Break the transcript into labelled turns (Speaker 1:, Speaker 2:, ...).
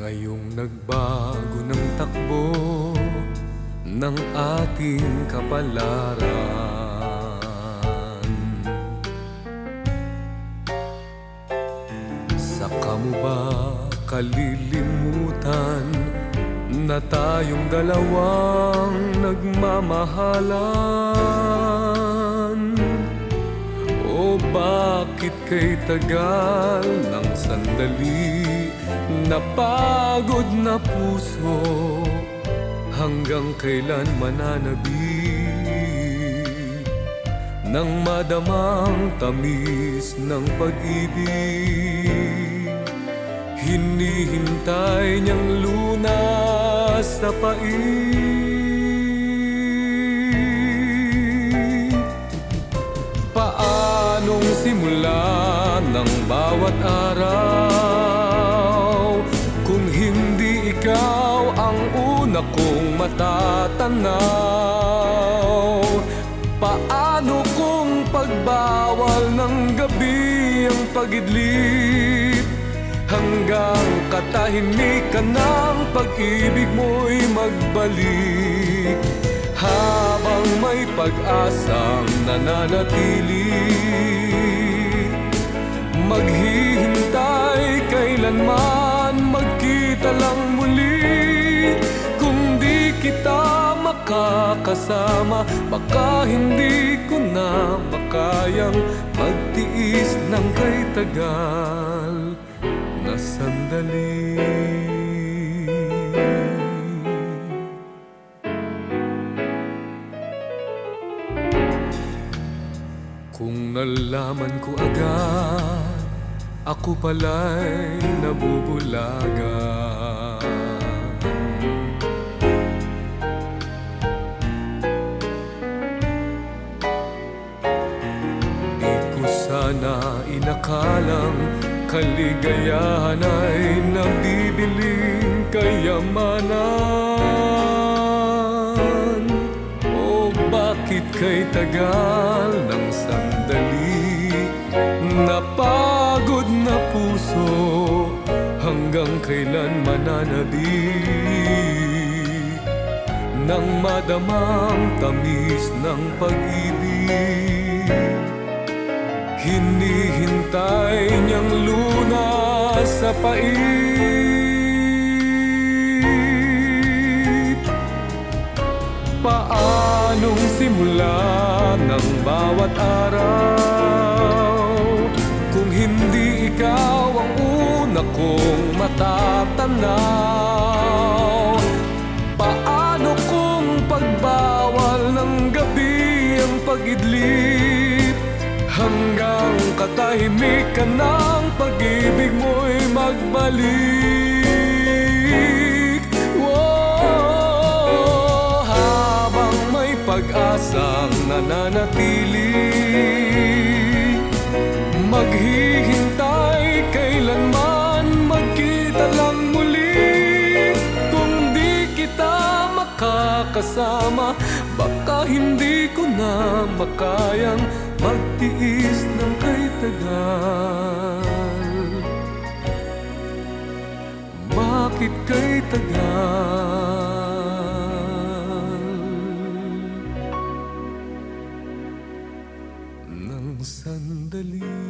Speaker 1: Ngayong nagbago ng takbo ng ating kapalaran, saka mo ba kalilimutan na tayong dalawang nagmamahalan? O bakit kay tagal ng sandali napagod na puso, hanggang kailan mananabik nang madamang tamis ng pag-ibig? Hinihintay niyang lunas sa pait. Paanong simula ng bawat araw kung hindi ikaw ang una kong matatanaw? Paano kung pagbawal ng gabi ang pag-idlip, hanggang katahimikan ng pag-ibig mo'y magbalik? Habang may pag-asang nananatili, maghihintay kailanman magkita lang muli. Kung di kita makakasama, baka hindi ko na makayang magtiis ng kay tagal na sandali. Kung nalaman ko agad, ako pala'y nabubulagan. Di ko sana inakalang kaligayahan ay nabibiling kayamanan. O bakit kay tagal ng sandali napagod na puso, hanggang kailan mananabik nang madamang tamis ng pag-ibig? Hinihintay niyang lunas sa pait. Paanong simula ng bawat araw kung hindi ikaw ang una kong matatanaw? Paano kung pagbawal ng gabi ang pag-idlip, hanggang katahimikan ng pag-ibig mo'y magbalik? Whoa, habang may pag-asang nananatili, maghihintay kailanman magkita lang muli. Kung di kita makakasama, baka hindi ko na makayang magtiis ng kay tagal. Bakit kay tagal ng sandali?